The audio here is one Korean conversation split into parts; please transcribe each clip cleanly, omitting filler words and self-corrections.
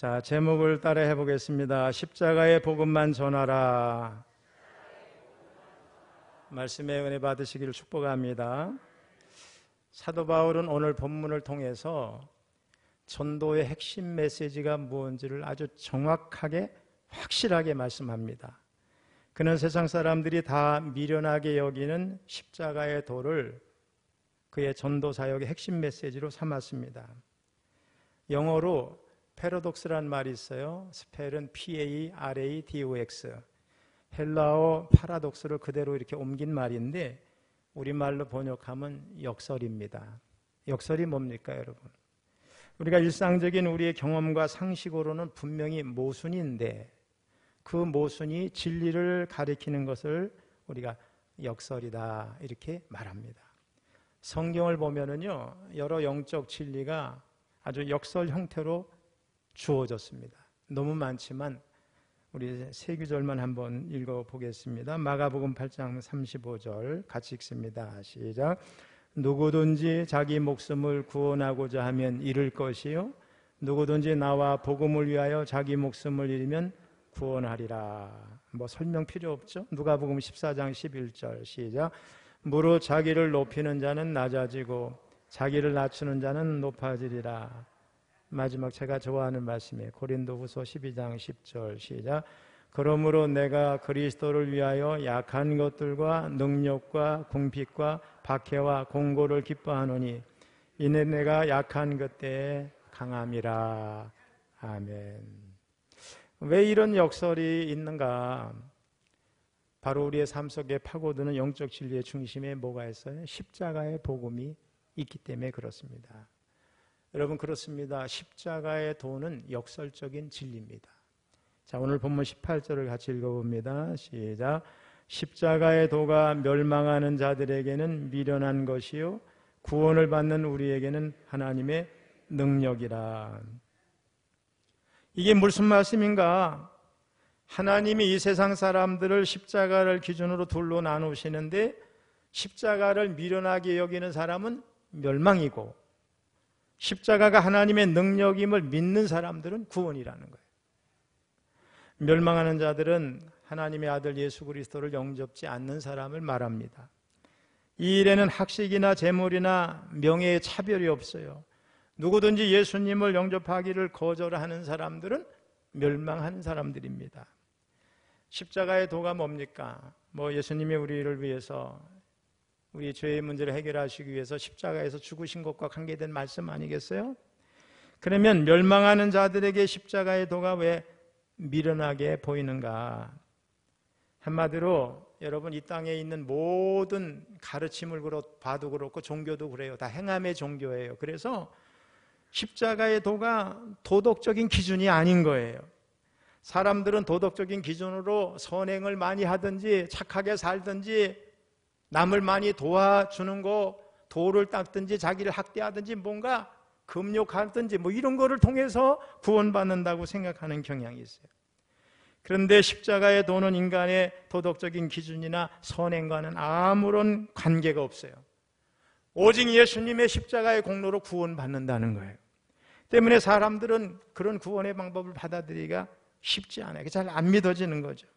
자, 제목을 따라 해보겠습니다. 십자가의 복음만 전하라. 말씀의 은혜 받으시기를 축복합니다. 사도 바울은 오늘 본문을 통해서 전도의 핵심 메시지가 무엇인지를 아주 정확하게 확실하게 말씀합니다. 그는 세상 사람들이 다 미련하게 여기는 십자가의 도를 그의 전도 사역의 핵심 메시지로 삼았습니다. 영어로 패러독스란 말이 있어요. 스펠은 P-A-R-A-D-O-X. 헬라어 파라독스를 그대로 이렇게 옮긴 말인데 우리말로 번역하면 역설입니다. 역설이 뭡니까, 여러분? 우리가 일상적인 우리의 경험과 상식으로는 분명히 모순인데 그 모순이 진리를 가리키는 것을 우리가 역설이다 이렇게 말합니다. 성경을 보면은요, 여러 영적 진리가 아주 역설 형태로 주어졌습니다. 너무 많지만 우리 세 구절만 한번 읽어보겠습니다. 마가복음 8장 35절 같이 읽습니다. 시작. 누구든지 자기 목숨을 구원하고자 하면 잃을 것이요 누구든지 나와 복음을 위하여 자기 목숨을 잃으면 구원하리라. 뭐 설명 필요 없죠? 누가복음 14장 11절 시작. 무릇 자기를 높이는 자는 낮아지고 자기를 낮추는 자는 높아지리라. 마지막 제가 좋아하는 말씀이에요. 고린도후서 12장 10절 시작. 그러므로 내가 그리스도를 위하여 약한 것들과 능력과 궁핍과 박해와 공고를 기뻐하노니 이는 내가 약한 그때에 강함이라. 아멘. 왜 이런 역설이 있는가? 바로 우리의 삶 속에 파고드는 영적 진리의 중심에 뭐가 있어요? 십자가의 복음이 있기 때문에 그렇습니다. 여러분, 그렇습니다. 십자가의 도는 역설적인 진리입니다. 자, 오늘 본문 18절을 같이 읽어봅니다. 시작. 십자가의 도가 멸망하는 자들에게는 미련한 것이요 구원을 받는 우리에게는 하나님의 능력이라. 이게 무슨 말씀인가? 하나님이 이 세상 사람들을 십자가를 기준으로 둘로 나누시는데 십자가를 미련하게 여기는 사람은 멸망이고 십자가가 하나님의 능력임을 믿는 사람들은 구원이라는 거예요. 멸망하는 자들은 하나님의 아들 예수 그리스도를 영접지 않는 사람을 말합니다. 이 일에는 학식이나 재물이나 명예의 차별이 없어요. 누구든지 예수님을 영접하기를 거절하는 사람들은 멸망하는 사람들입니다. 십자가의 도가 뭡니까? 예수님이 우리를 위해서 우리 죄의 문제를 해결하시기 위해서 십자가에서 죽으신 것과 관계된 말씀 아니겠어요? 그러면 멸망하는 자들에게 십자가의 도가 왜 미련하게 보이는가? 한마디로 여러분, 이 땅에 있는 모든 가르침을 봐도 그렇고 종교도 그래요. 다 행함의 종교예요. 그래서 십자가의 도가 도덕적인 기준이 아닌 거예요. 사람들은 도덕적인 기준으로 선행을 많이 하든지 착하게 살든지 남을 많이 도와주는 거, 도를 닦든지 자기를 학대하든지 뭔가 금욕하든지 이런 거를 통해서 구원받는다고 생각하는 경향이 있어요. 그런데 십자가의 도는 인간의 도덕적인 기준이나 선행과는 아무런 관계가 없어요. 오직 예수님의 십자가의 공로로 구원받는다는 거예요. 때문에 사람들은 그런 구원의 방법을 받아들이기가 쉽지 않아요. 잘 안 믿어지는 거죠.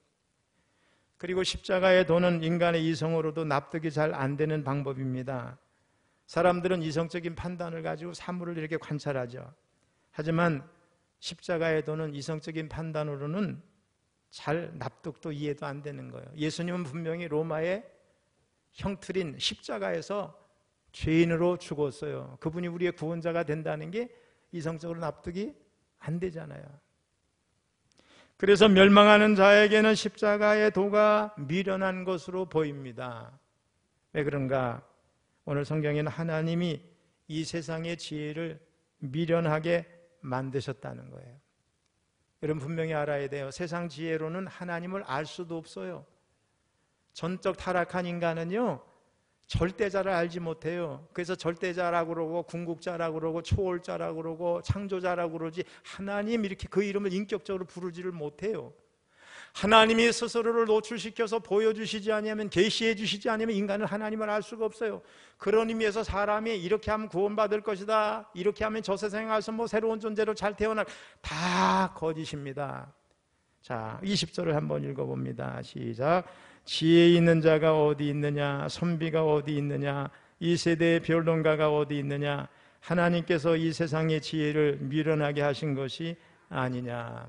그리고 십자가의 도는 인간의 이성으로도 납득이 잘 안 되는 방법입니다. 사람들은 이성적인 판단을 가지고 사물을 이렇게 관찰하죠. 하지만 십자가의 도는 이성적인 판단으로는 잘 납득도 이해도 안 되는 거예요. 예수님은 분명히 로마의 형틀인 십자가에서 죄인으로 죽었어요. 그분이 우리의 구원자가 된다는 게 이성적으로 납득이 안 되잖아요. 그래서 멸망하는 자에게는 십자가의 도가 미련한 것으로 보입니다. 왜 그런가? 오늘 성경에는 하나님이 이 세상의 지혜를 미련하게 만드셨다는 거예요. 여러분 분명히 알아야 돼요. 세상 지혜로는 하나님을 알 수도 없어요. 전적 타락한 인간은요, 절대자를 알지 못해요. 그래서 절대자라고 그러고 궁극자라고 그러고 초월자라고 그러고 창조자라고 그러지 하나님 이렇게 그 이름을 인격적으로 부르지를 못해요. 하나님이 스스로를 노출시켜서 보여주시지 아니하면, 계시해 주시지 아니하면 인간은 하나님을 알 수가 없어요. 그런 의미에서 사람이 이렇게 하면 구원받을 것이다, 이렇게 하면 저 세상에 가서 뭐 새로운 존재로 잘 태어날, 다 거짓입니다. 자, 20절을 한번 읽어봅니다. 시작. 지혜 있는 자가 어디 있느냐, 선비가 어디 있느냐, 이 세대의 변론가가 어디 있느냐, 하나님께서 이 세상의 지혜를 미련하게 하신 것이 아니냐.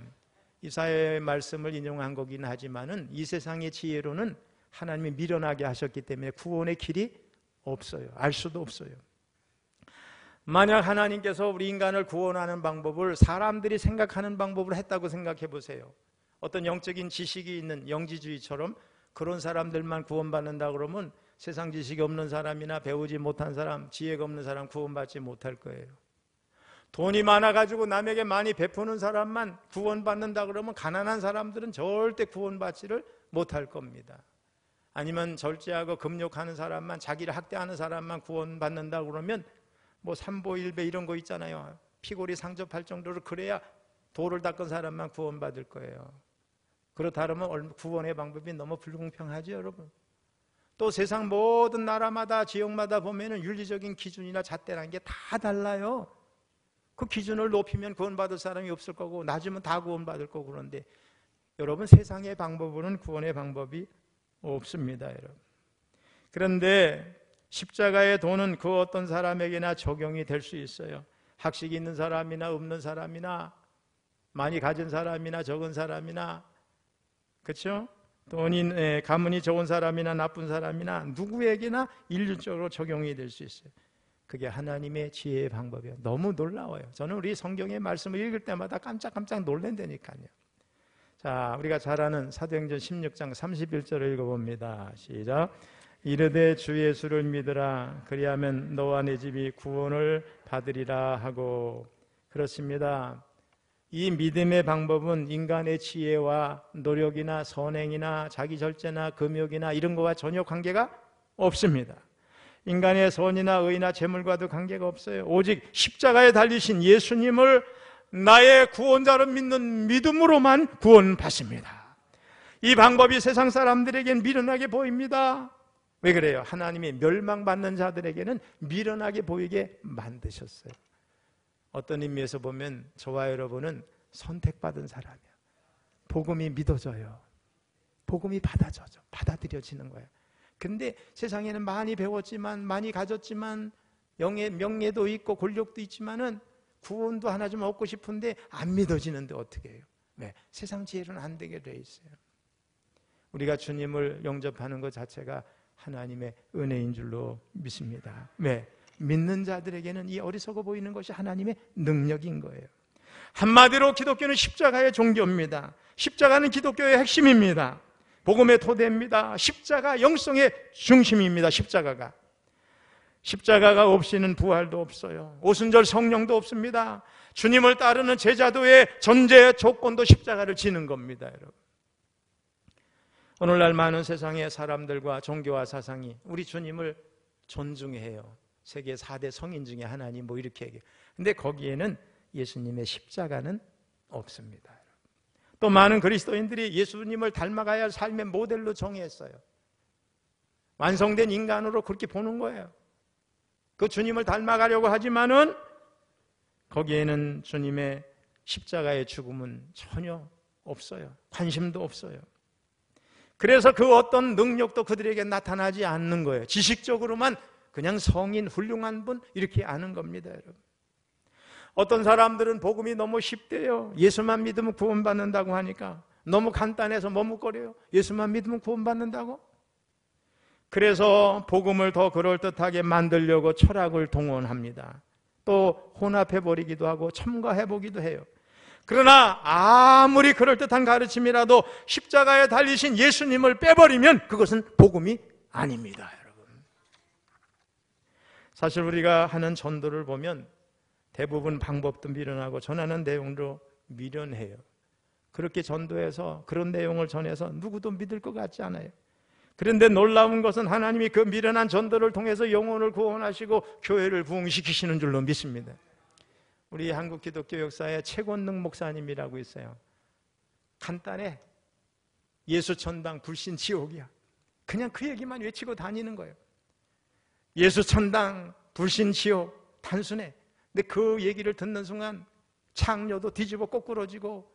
이사야의 말씀을 인용한 거긴 하지만은 이 세상의 지혜로는 하나님이 미련하게 하셨기 때문에 구원의 길이 없어요. 알 수도 없어요. 만약 하나님께서 우리 인간을 구원하는 방법을 사람들이 생각하는 방법으로 했다고 생각해 보세요. 어떤 영적인 지식이 있는 영지주의처럼 그런 사람들만 구원받는다 그러면 세상 지식이 없는 사람이나 배우지 못한 사람, 지혜가 없는 사람 구원받지 못할 거예요. 돈이 많아가지고 남에게 많이 베푸는 사람만 구원받는다 그러면 가난한 사람들은 절대 구원받지를 못할 겁니다. 아니면 절제하고 금욕하는 사람만, 자기를 학대하는 사람만 구원받는다 그러면 뭐 삼보일배 이런 거 있잖아요. 피골이 상접할 정도로 그래야 돌을 닦은 사람만 구원받을 거예요. 그렇다 그러면 구원의 방법이 너무 불공평하죠, 여러분. 또 세상 모든 나라마다 지역마다 보면은 윤리적인 기준이나 잣대라는 게 다 달라요. 그 기준을 높이면 구원받을 사람이 없을 거고 낮으면 다 구원받을 거고, 그런데 여러분 세상의 방법으로는 구원의 방법이 없습니다, 여러분. 그런데 십자가의 도는 그 어떤 사람에게나 적용이 될 수 있어요. 학식이 있는 사람이나 없는 사람이나 많이 가진 사람이나 적은 사람이나, 그렇죠? 돈이 가문이 좋은 사람이나 나쁜 사람이나 누구에게나 일률적으로 적용이 될 수 있어요. 그게 하나님의 지혜의 방법이에요. 너무 놀라워요. 저는 우리 성경의 말씀을 읽을 때마다 깜짝깜짝 놀란다니까요. 자, 우리가 잘 아는 사도행전 16장 31절을 읽어봅니다. 시작. 이르되 주 예수를 믿으라, 그리하면 너와 내 집이 구원을 받으리라 하고. 그렇습니다. 이 믿음의 방법은 인간의 지혜와 노력이나 선행이나 자기 절제나 금욕이나 이런 거와 전혀 관계가 없습니다. 인간의 선이나 의나 재물과도 관계가 없어요. 오직 십자가에 달리신 예수님을 나의 구원자로 믿는 믿음으로만 구원받습니다. 이 방법이 세상 사람들에겐 미련하게 보입니다. 왜 그래요? 하나님이 멸망받는 자들에게는 미련하게 보이게 만드셨어요. 어떤 의미에서 보면 저와 여러분은 선택받은 사람이야. 복음이 믿어져요. 복음이 받아들여지는 거예요. 근데 세상에는 많이 배웠지만, 많이 가졌지만, 명예도 있고 권력도 있지만은 구원도 하나 좀 얻고 싶은데 안 믿어지는데 어떻게 해요? 네, 세상 지혜로는 안 되게 돼 있어요. 우리가 주님을 영접하는 것 자체가 하나님의 은혜인 줄로 믿습니다. 네, 믿는 자들에게는 이 어리석어 보이는 것이 하나님의 능력인 거예요. 한마디로 기독교는 십자가의 종교입니다. 십자가는 기독교의 핵심입니다. 복음의 토대입니다. 십자가 영성의 중심입니다. 십자가가 없이는 부활도 없어요. 오순절 성령도 없습니다. 주님을 따르는 제자도의 전제 조건도 십자가를 지는 겁니다, 여러분. 오늘날 많은 세상의 사람들과 종교와 사상이 우리 주님을 존중해요. 세계 4대 성인 중에 하나님 뭐 이렇게 얘기해요. 근데 거기에는 예수님의 십자가는 없습니다. 또 많은 그리스도인들이 예수님을 닮아가야 할 삶의 모델로 정했어요. 완성된 인간으로 그렇게 보는 거예요. 그 주님을 닮아가려고 하지만은 거기에는 주님의 십자가의 죽음은 전혀 없어요. 관심도 없어요. 그래서 그 어떤 능력도 그들에게 나타나지 않는 거예요. 지식적으로만 그냥 성인, 훌륭한 분 이렇게 아는 겁니다, 여러분. 어떤 사람들은 복음이 너무 쉽대요. 예수만 믿으면 구원받는다고 하니까 너무 간단해서 머뭇거려요. 예수만 믿으면 구원받는다고? 그래서 복음을 더 그럴듯하게 만들려고 철학을 동원합니다. 또 혼합해버리기도 하고 첨가해보기도 해요. 그러나 아무리 그럴듯한 가르침이라도 십자가에 달리신 예수님을 빼버리면 그것은 복음이 아닙니다, 여러분. 사실 우리가 하는 전도를 보면 대부분 방법도 미련하고 전하는 내용도 미련해요. 그렇게 전도해서 그런 내용을 전해서 누구도 믿을 것 같지 않아요. 그런데 놀라운 것은 하나님이 그 미련한 전도를 통해서 영혼을 구원하시고 교회를 부흥시키시는 줄로 믿습니다. 우리 한국 기독교 역사에 최권능 목사님이라고 있어요. 간단해. 예수 천당, 불신 지옥이야. 그냥 그 얘기만 외치고 다니는 거예요. 예수 천당, 불신 지옥, 단순해. 근데 그 얘기를 듣는 순간 창녀도 뒤집어 꼬꾸러지고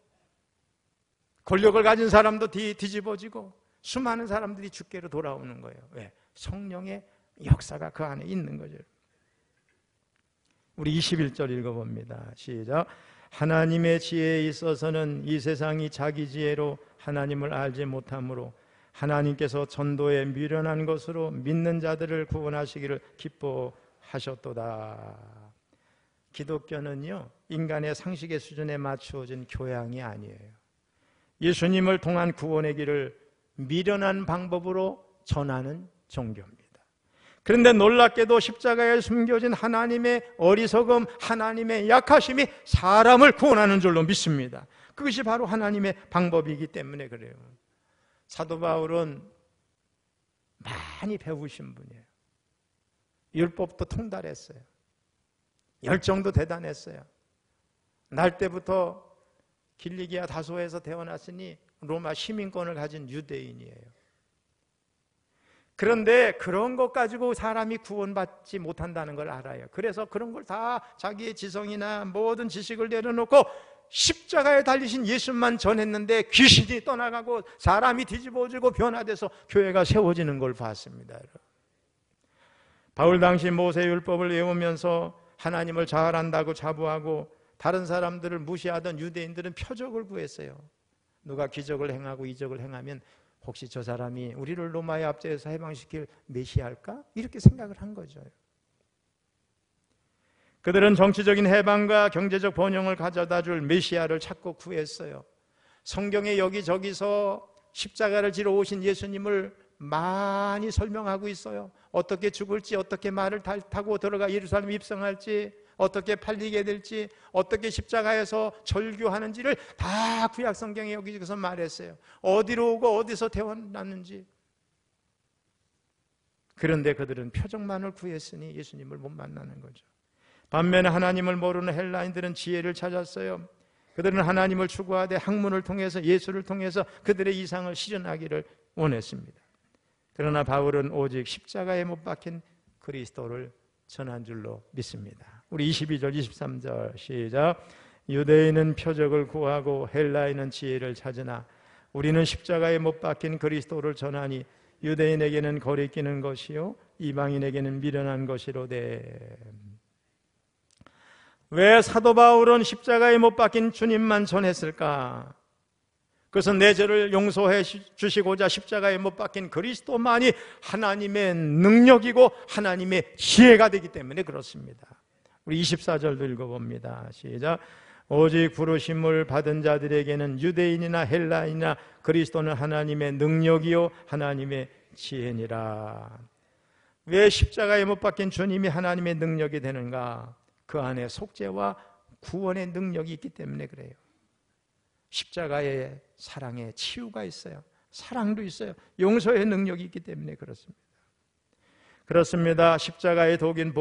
권력을 가진 사람도 뒤집어지고 수많은 사람들이 주께로 돌아오는 거예요. 왜? 성령의 역사가 그 안에 있는 거죠. 우리 21절 읽어봅니다. 시작. 하나님의 지혜에 있어서는 이 세상이 자기 지혜로 하나님을 알지 못하므로 하나님께서 전도에 미련한 것으로 믿는 자들을 구원하시기를 기뻐하셨도다. 기독교는요, 인간의 상식의 수준에 맞추어진 교양이 아니에요. 예수님을 통한 구원의 길을 미련한 방법으로 전하는 종교입니다. 그런데 놀랍게도 십자가에 숨겨진 하나님의 어리석음, 하나님의 약하심이 사람을 구원하는 줄로 믿습니다. 그것이 바로 하나님의 방법이기 때문에 그래요. 사도 바울은 많이 배우신 분이에요. 율법도 통달했어요. 열정도 대단했어요. 날 때부터 길리기아 다소에서 태어났으니 로마 시민권을 가진 유대인이에요. 그런데 그런 것 가지고 사람이 구원받지 못한다는 걸 알아요. 그래서 그런 걸 다 자기의 지성이나 모든 지식을 내려놓고 십자가에 달리신 예수만 전했는데 귀신이 떠나가고 사람이 뒤집어지고 변화돼서 교회가 세워지는 걸 봤습니다. 바울 당시 모세율법을 외우면서 하나님을 잘 안다고 자부하고 다른 사람들을 무시하던 유대인들은 표적을 구했어요. 누가 기적을 행하고 이적을 행하면 혹시 저 사람이 우리를 로마의 압제에서 해방시킬 메시아일까? 이렇게 생각을 한 거죠. 그들은 정치적인 해방과 경제적 번영을 가져다 줄 메시아를 찾고 구했어요. 성경에 여기저기서 십자가를 지러 오신 예수님을 많이 설명하고 있어요. 어떻게 죽을지, 어떻게 말을 타고 들어가 예루살렘 입성할지, 어떻게 팔리게 될지, 어떻게 십자가에서 절규하는지를 다 구약 성경에 여기저기서 말했어요. 어디로 오고 어디서 태어났는지. 그런데 그들은 표적만을 구했으니 예수님을 못 만나는 거죠. 반면에 하나님을 모르는 헬라인들은 지혜를 찾았어요. 그들은 하나님을 추구하되 학문을 통해서 예수를 통해서 그들의 이상을 실현하기를 원했습니다. 그러나 바울은 오직 십자가에 못 박힌 그리스도를 전한 줄로 믿습니다. 우리 22절 23절 시작. 유대인은 표적을 구하고 헬라인은 지혜를 찾으나 우리는 십자가에 못 박힌 그리스도를 전하니 유대인에게는 거리끼는 것이요 이방인에게는 미련한 것이로되. 왜 사도 바울은 십자가에 못 박힌 주님만 전했을까? 그것은 내 죄를 용서해 주시고자 십자가에 못 박힌 그리스도만이 하나님의 능력이고 하나님의 지혜가 되기 때문에 그렇습니다. 우리 24절도 읽어봅니다. 시작. 오직 부르심을 받은 자들에게는 유대인이나 헬라인이나 그리스도는 하나님의 능력이요 하나님의 지혜니라. 왜 십자가에 못 박힌 주님이 하나님의 능력이 되는가? 그 안에 속죄와 구원의 능력이 있기 때문에 그래요. 십자가에 사랑에 치유가 있어요. 사랑도 있어요. 용서의 능력이 있기 때문에 그렇습니다. 그렇습니다. 십자가의 도인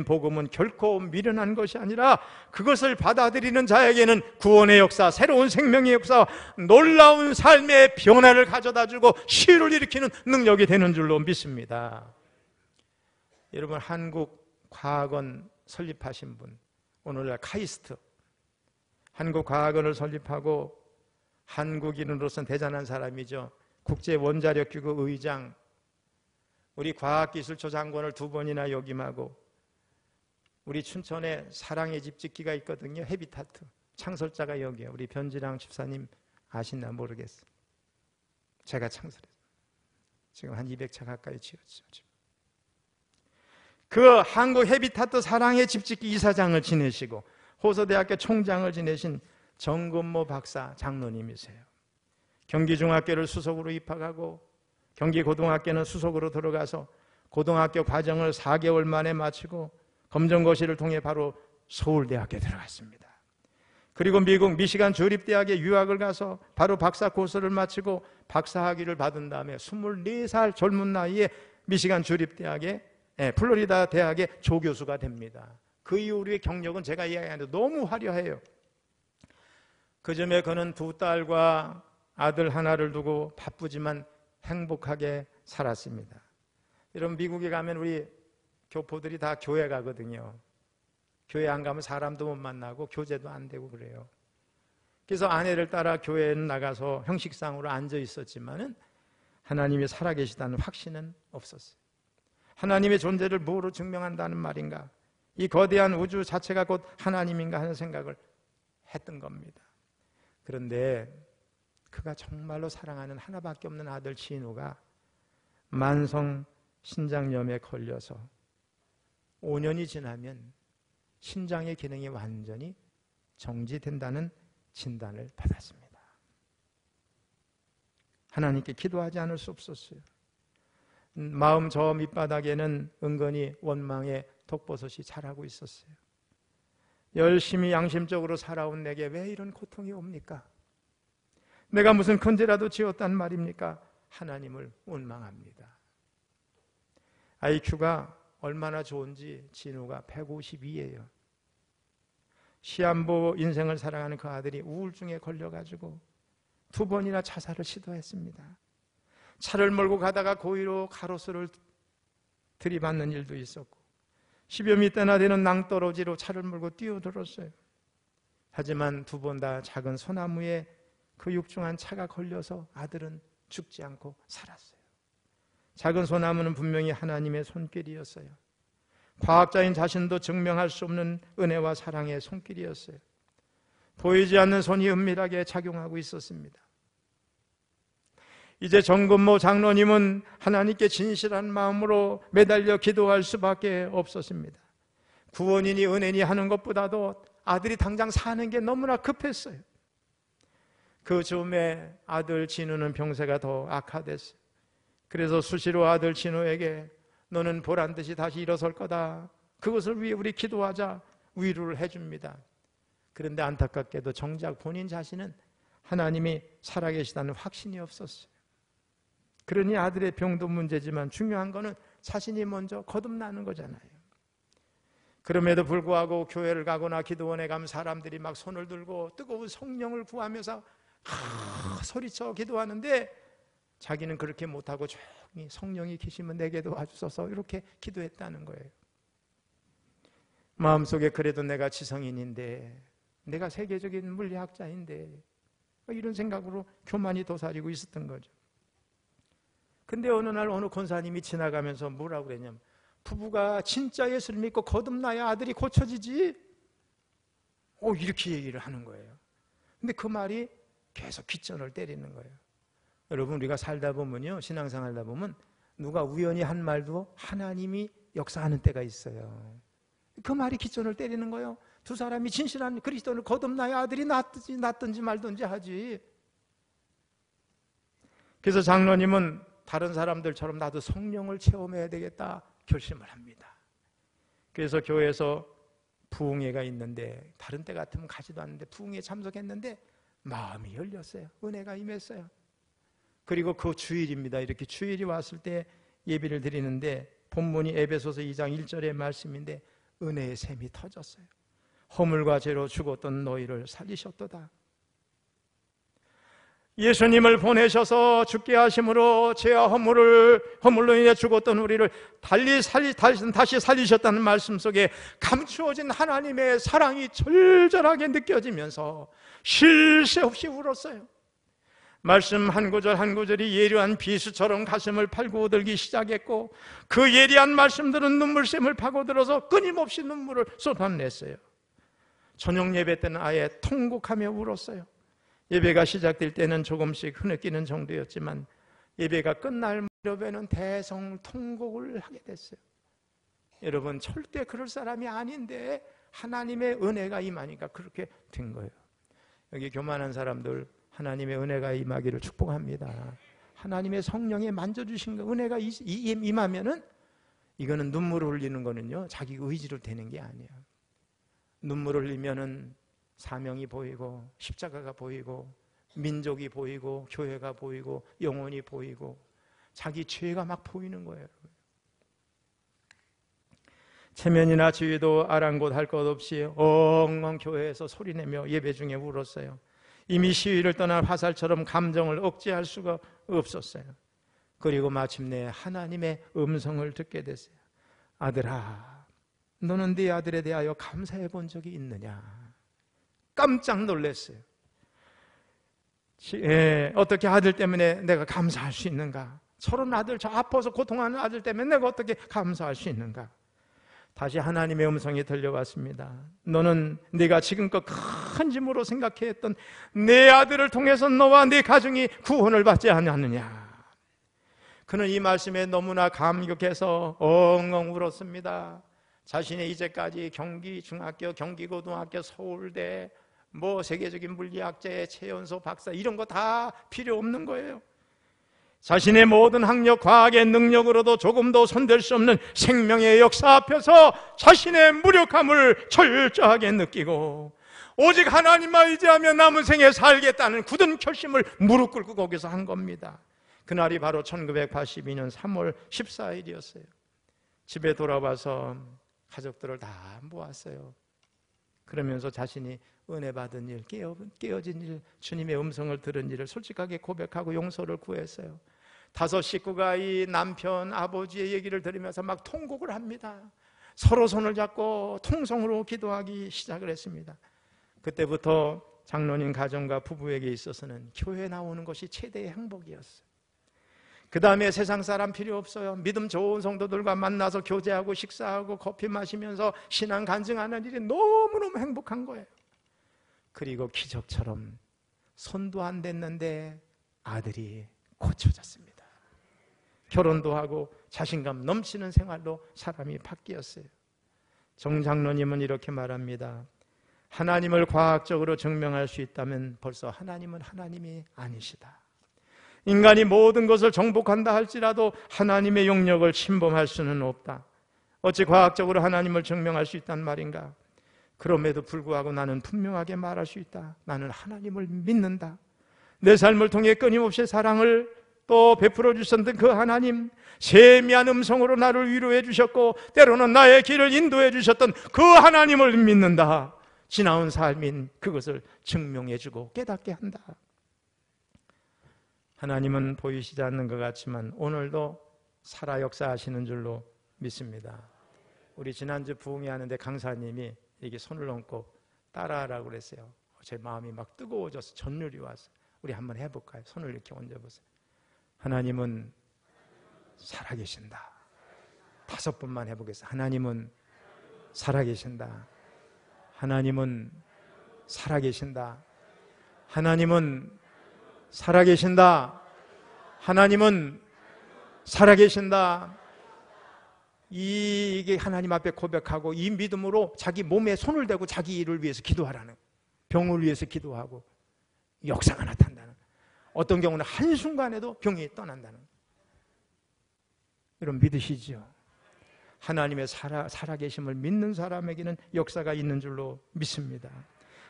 복음은 결코 미련한 것이 아니라 그것을 받아들이는 자에게는 구원의 역사, 새로운 생명의 역사, 놀라운 삶의 변화를 가져다주고 시를 일으키는 능력이 되는 줄로 믿습니다. 여러분, 한국 과학원 설립하신 분, 오늘날 카이스트 한국과학원을 설립하고 한국인으로서는 대단한 사람이죠. 국제원자력기구 의장, 우리 과학기술처 장관을 2번이나 역임하고, 우리 춘천에 사랑의 집 짓기가 있거든요. 헤비타트 창설자가 여기에요. 우리 변지랑 집사님 아시나 모르겠어요. 제가 창설했어요. 지금 한 200차 가까이 지었죠. 그 한국 헤비타트 사랑의 집 짓기 이사장을 지내시고 호서대학교 총장을 지내신 정근모 박사 장로님이세요. 경기중학교를 수석으로 입학하고 경기고등학교는 수석으로 들어가서 고등학교 과정을 4개월 만에 마치고 검정고시를 통해 바로 서울대학교에 들어갔습니다. 그리고 미국 미시간 주립대학에 유학을 가서 바로 박사 코스를 마치고 박사학위를 받은 다음에 24살 젊은 나이에 미시간 주립대학에 플로리다 대학의 조교수가 됩니다. 그 이후의 경력은 제가 이야기하는데 너무 화려해요. 그 점에 그는 2 딸과 아들 하나를 두고 바쁘지만 행복하게 살았습니다. 여러분, 미국에 가면 우리 교포들이 다 교회 가거든요. 교회 안 가면 사람도 못 만나고 교제도 안 되고 그래요. 그래서 아내를 따라 교회는 나가서 형식상으로 앉아 있었지만은 하나님이 살아계시다는 확신은 없었어요. 하나님의 존재를 뭐로 증명한다는 말인가? 이 거대한 우주 자체가 곧 하나님인가 하는 생각을 했던 겁니다. 그런데 그가 정말로 사랑하는 하나밖에 없는 아들 진우가 만성 신장염에 걸려서 5년이 지나면 신장의 기능이 완전히 정지된다는 진단을 받았습니다. 하나님께 기도하지 않을 수 없었어요. 마음 저 밑바닥에는 은근히 원망의 독버섯이 자라고 있었어요. 열심히 양심적으로 살아온 내게 왜 이런 고통이 옵니까? 내가 무슨 큰 죄라도 지었단 말입니까? 하나님을 원망합니다. IQ가 얼마나 좋은지 진우가 152예요. 시한부 인생을 사랑하는 그 아들이 우울증에 걸려가지고 2번이나 자살을 시도했습니다. 차를 몰고 가다가 고의로 가로수를 들이받는 일도 있었고 10여 미터나 되는 낭떠러지로 차를 몰고 뛰어들었어요. 하지만 2번 다 작은 소나무에 그 육중한 차가 걸려서 아들은 죽지 않고 살았어요. 작은 소나무는 분명히 하나님의 손길이었어요. 과학자인 자신도 증명할 수 없는 은혜와 사랑의 손길이었어요. 보이지 않는 손이 은밀하게 작용하고 있었습니다. 이제 정근모 장로님은 하나님께 진실한 마음으로 매달려 기도할 수밖에 없었습니다. 구원이니 은혜니 하는 것보다도 아들이 당장 사는 게 너무나 급했어요. 그 즈음에 아들 진우는 병세가 더 악화됐어요. 그래서 수시로 아들 진우에게 너는 보란듯이 다시 일어설 거다. 그것을 위해 우리 기도하자 위로를 해줍니다. 그런데 안타깝게도 정작 본인 자신은 하나님이 살아계시다는 확신이 없었어요. 그러니 아들의 병도 문제지만 중요한 거는 자신이 먼저 거듭나는 거잖아요. 그럼에도 불구하고 교회를 가거나 기도원에 가면 사람들이 막 손을 들고 뜨거운 성령을 구하면서 소리쳐 기도하는데 자기는 그렇게 못하고 조용히 성령이 계시면 내게 도와주소서 이렇게 기도했다는 거예요. 마음속에 그래도 내가 지성인인데 내가 세계적인 물리학자인데 이런 생각으로 교만이 도사리고 있었던 거죠. 근데 어느 날 어느 권사님이 지나가면서 뭐라고 그랬냐면 부부가 진짜 예수를 믿고 거듭나야 아들이 고쳐지지 이렇게 얘기를 하는 거예요. 근데 그 말이 계속 귓전을 때리는 거예요. 여러분, 우리가 살다 보면요, 신앙생활 하다 보면 누가 우연히 한 말도 하나님이 역사하는 때가 있어요. 그 말이 귓전을 때리는 거예요. 두 사람이 진실한 그리스도를 거듭나야 아들이 낳든지 말든지 하지. 그래서 장로님은 다른 사람들처럼 나도 성령을 체험해야 되겠다 결심을 합니다. 그래서 교회에서 부흥회가 있는데 다른 때 같으면 가지도 않는데 부흥회에 참석했는데 마음이 열렸어요. 은혜가 임했어요. 그리고 그 주일입니다. 이렇게 주일이 왔을 때 예배를 드리는데 본문이 에베소서 2장 1절의 말씀인데 은혜의 샘이 터졌어요. 허물과 죄로 죽었던 너희를 살리셨도다. 예수님을 보내셔서 죽게 하심으로 죄와 허물로 인해 죽었던 우리를 다시 살리셨다는 말씀 속에 감추어진 하나님의 사랑이 절절하게 느껴지면서 쉴 새 없이 울었어요. 말씀 한 구절 한 구절이 예리한 비수처럼 가슴을 팔고 들기 시작했고 그 예리한 말씀들은 눈물샘을 파고들어서 끊임없이 눈물을 쏟아냈어요. 저녁 예배 때는 아예 통곡하며 울었어요. 예배가 시작될 때는 조금씩 흐느끼는 정도였지만 예배가 끝날 무렵에는 대성통곡을 하게 됐어요. 여러분, 절대 그럴 사람이 아닌데 하나님의 은혜가 임하니까 그렇게 된 거예요. 여기 교만한 사람들 하나님의 은혜가 임하기를 축복합니다. 하나님의 성령에 만져주신 은혜가 임하면은 이거는 눈물을 흘리는 거는요 자기 의지로 되는 게 아니에요. 눈물을 흘리면은 사명이 보이고 십자가가 보이고 민족이 보이고 교회가 보이고 영혼이 보이고 자기 죄가 막 보이는 거예요. 체면이나 지위도 아랑곳 할 것 없이 엉엉 교회에서 소리내며 예배 중에 울었어요. 이미 시위를 떠난 화살처럼 감정을 억제할 수가 없었어요. 그리고 마침내 하나님의 음성을 듣게 됐어요. 아들아, 너는 네 아들에 대하여 감사해 본 적이 있느냐? 깜짝 놀랐어요. 어떻게 아들 때문에 내가 감사할 수 있는가? 저런 아들, 저 아파서 고통하는 아들 때문에 내가 어떻게 감사할 수 있는가? 다시 하나님의 음성이 들려왔습니다. 너는 네가 지금껏 큰 짐으로 생각했던 내 아들을 통해서 너와 네 가정이 구원을 받지 않았느냐? 그는 이 말씀에 너무나 감격해서 엉엉 울었습니다. 자신의 이제까지 경기 중학교, 경기 고등학교, 서울대, 세계적인 물리학자의 최연소 박사 이런 거 다 필요 없는 거예요. 자신의 모든 학력, 과학의 능력으로도 조금도 손댈 수 없는 생명의 역사 앞에서 자신의 무력함을 철저하게 느끼고 오직 하나님만 의지하며 남은 생에 살겠다는 굳은 결심을 무릎 꿇고 거기서 한 겁니다. 그날이 바로 1982년 3월 14일이었어요. 집에 돌아와서 가족들을 다 모았어요. 그러면서 자신이 은혜 받은 일, 깨어진 일, 주님의 음성을 들은 일을 솔직하게 고백하고 용서를 구했어요. 5 식구가 이 남편, 아버지의 얘기를 들으면서 막 통곡을 합니다. 서로 손을 잡고 통성으로 기도하기 시작을 했습니다. 그때부터 장로님 가정과 부부에게 있어서는 교회 나오는 것이 최대의 행복이었어요. 그 다음에 세상 사람 필요 없어요. 믿음 좋은 성도들과 만나서 교제하고 식사하고 커피 마시면서 신앙 간증하는 일이 너무너무 행복한 거예요. 그리고 기적처럼 손도 안 댔는데 아들이 고쳐졌습니다. 결혼도 하고 자신감 넘치는 생활로 사람이 바뀌었어요. 정 장로님은 이렇게 말합니다. 하나님을 과학적으로 증명할 수 있다면 벌써 하나님은 하나님이 아니시다. 인간이 모든 것을 정복한다 할지라도 하나님의 영역을 침범할 수는 없다. 어찌 과학적으로 하나님을 증명할 수 있단 말인가? 그럼에도 불구하고 나는 분명하게 말할 수 있다. 나는 하나님을 믿는다. 내 삶을 통해 끊임없이 사랑을 또 베풀어 주셨던 그 하나님, 세미한 음성으로 나를 위로해 주셨고 때로는 나의 길을 인도해 주셨던 그 하나님을 믿는다. 지나온 삶인 그것을 증명해 주고 깨닫게 한다. 하나님은 보이시지 않는 것 같지만 오늘도 살아 역사하시는 줄로 믿습니다. 우리 지난주 부흥회 하는데 강사님이 이렇게 손을 얹고 따라하라고 그랬어요. 제 마음이 막 뜨거워져서 전율이 왔어요. 우리 한번 해볼까요? 손을 이렇게 얹어보세요. 하나님은 살아계신다. 5번만 해보겠습니다. 하나님은 살아계신다. 하나님은 살아계신다. 하나님은 살아계신다. 하나님은 살아계신다. 이게 하나님 앞에 고백하고 이 믿음으로 자기 몸에 손을 대고 자기 일을 위해서 기도하라는, 병을 위해서 기도하고 역사가 나타난다는, 어떤 경우는 한순간에도 병이 떠난다는, 여러분 믿으시죠? 하나님의 살아계심을 믿는 사람에게는 역사가 있는 줄로 믿습니다.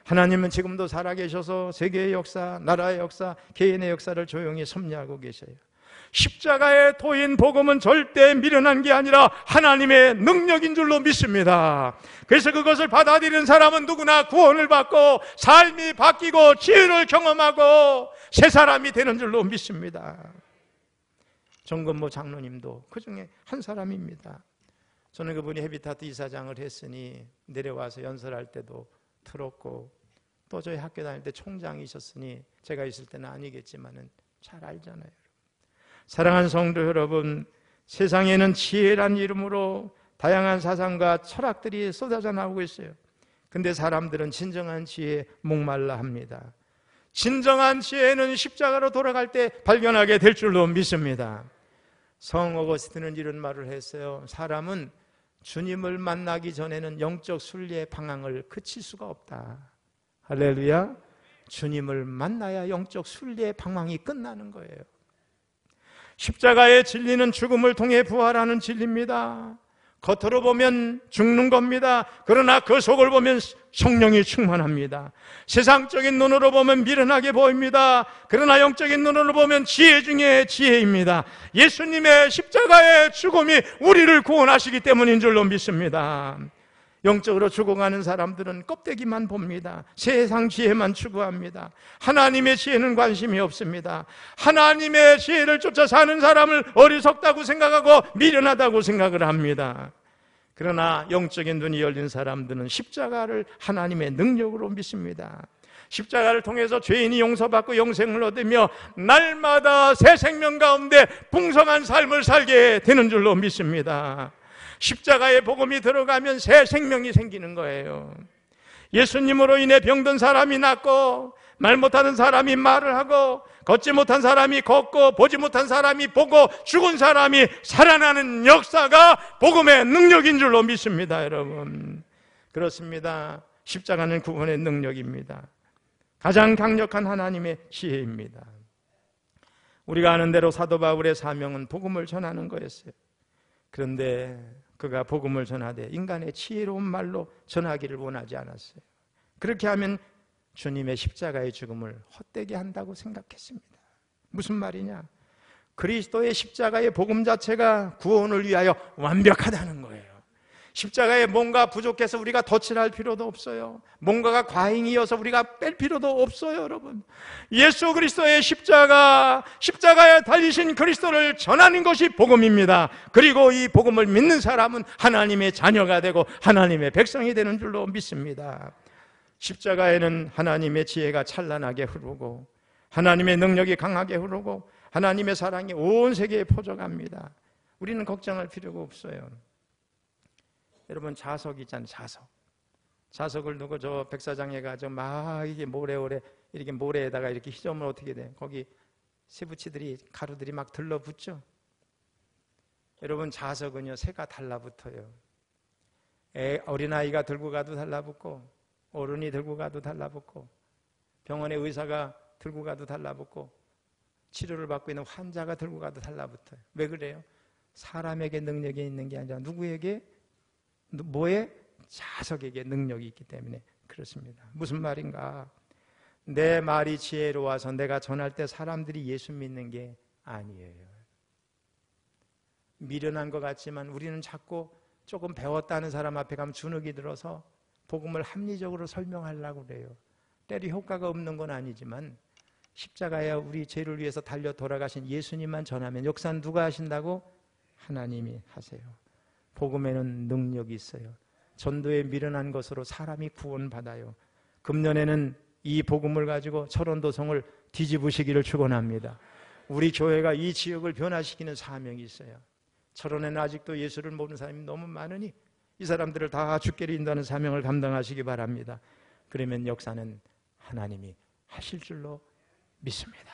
하나님은 지금도 살아계셔서 세계의 역사, 나라의 역사, 개인의 역사를 조용히 섭리하고 계셔요. 십자가의 도인 복음은 절대 미련한 게 아니라 하나님의 능력인 줄로 믿습니다. 그래서 그것을 받아들이는 사람은 누구나 구원을 받고 삶이 바뀌고 지혜를 경험하고 새 사람이 되는 줄로 믿습니다. 정건모 장로님도 그 중에 한 사람입니다. 저는 그분이 헤비타트 이사장을 했으니 내려와서 연설할 때도 들었고 또 저희 학교 다닐 때 총장이셨으니 제가 있을 때는 아니겠지만은 잘 알잖아요. 사랑하는 성도 여러분, 세상에는 지혜란 이름으로 다양한 사상과 철학들이 쏟아져 나오고 있어요. 근데 사람들은 진정한 지혜에 목말라 합니다. 진정한 지혜는 십자가로 돌아갈 때 발견하게 될 줄로 믿습니다. 성 어거스틴은 이런 말을 했어요. 사람은 주님을 만나기 전에는 영적 순리의 방향을 그칠 수가 없다. 할렐루야. 주님을 만나야 영적 순리의 방향이 끝나는 거예요. 십자가의 진리는 죽음을 통해 부활하는 진리입니다. 겉으로 보면 죽는 겁니다. 그러나 그 속을 보면 성령이 충만합니다. 세상적인 눈으로 보면 미련하게 보입니다. 그러나 영적인 눈으로 보면 지혜 중에 지혜입니다. 예수님의 십자가의 죽음이 우리를 구원하시기 때문인 줄로 믿습니다. 영적으로 죽어가는 사람들은 껍데기만 봅니다. 세상 지혜만 추구합니다. 하나님의 지혜는 관심이 없습니다. 하나님의 지혜를 쫓아 사는 사람을 어리석다고 생각하고 미련하다고 생각을 합니다. 그러나 영적인 눈이 열린 사람들은 십자가를 하나님의 능력으로 믿습니다. 십자가를 통해서 죄인이 용서받고 영생을 얻으며 날마다 새 생명 가운데 풍성한 삶을 살게 되는 줄로 믿습니다. 십자가의 복음이 들어가면 새 생명이 생기는 거예요. 예수님으로 인해 병든 사람이 낫고, 말 못하는 사람이 말을 하고, 걷지 못한 사람이 걷고, 보지 못한 사람이 보고, 죽은 사람이 살아나는 역사가 복음의 능력인 줄로 믿습니다. 여러분, 그렇습니다. 십자가는 구원의 능력입니다. 가장 강력한 하나님의 지혜입니다. 우리가 아는 대로 사도 바울의 사명은 복음을 전하는 거였어요. 그런데 그가 복음을 전하되 인간의 지혜로운 말로 전하기를 원하지 않았어요. 그렇게 하면 주님의 십자가의 죽음을 헛되게 한다고 생각했습니다. 무슨 말이냐? 그리스도의 십자가의 복음 자체가 구원을 위하여 완벽하다는 거예요. 십자가에 뭔가 부족해서 우리가 덧칠할 필요도 없어요. 뭔가가 과잉이어서 우리가 뺄 필요도 없어요. 여러분, 예수 그리스도의 십자가에 달리신 그리스도를 전하는 것이 복음입니다. 그리고 이 복음을 믿는 사람은 하나님의 자녀가 되고 하나님의 백성이 되는 줄로 믿습니다. 십자가에는 하나님의 지혜가 찬란하게 흐르고 하나님의 능력이 강하게 흐르고 하나님의 사랑이 온 세계에 포져갑니다. 우리는 걱정할 필요가 없어요. 여러분, 자석 있잖아요. 자석을 두고 저 백사장에 가서 막 이게 모래오래 이렇게 모래에다가 이렇게 휘저으면 어떻게 돼? 거기 세부치들이 가루들이 막 들러붙죠. 여러분, 자석은요 새가 달라붙어요. 어린아이가 들고 가도 달라붙고, 어른이 들고 가도 달라붙고, 병원의 의사가 들고 가도 달라붙고, 치료를 받고 있는 환자가 들고 가도 달라붙어요. 왜 그래요? 사람에게 능력이 있는 게 아니라 누구에게? 뭐에? 자석에게 능력이 있기 때문에 그렇습니다. 무슨 말인가? 내 말이 지혜로워서 내가 전할 때 사람들이 예수 믿는 게 아니에요. 미련한 것 같지만 우리는 자꾸 조금 배웠다는 사람 앞에 가면 주눅이 들어서 복음을 합리적으로 설명하려고 그래요. 때로 효과가 없는 건 아니지만 십자가에 우리 죄를 위해서 달려 돌아가신 예수님만 전하면 역사는 누가 하신다고? 하나님이 하세요. 복음에는 능력이 있어요. 전도에 미련한 것으로 사람이 구원받아요. 금년에는 이 복음을 가지고 철원도성을 뒤집으시기를 축원합니다. 우리 교회가 이 지역을 변화시키는 사명이 있어요. 철원에는 아직도 예수를 모르는 사람이 너무 많으니 이 사람들을 다 주께로 인도하는 사명을 감당하시기 바랍니다. 그러면 역사는 하나님이 하실 줄로 믿습니다.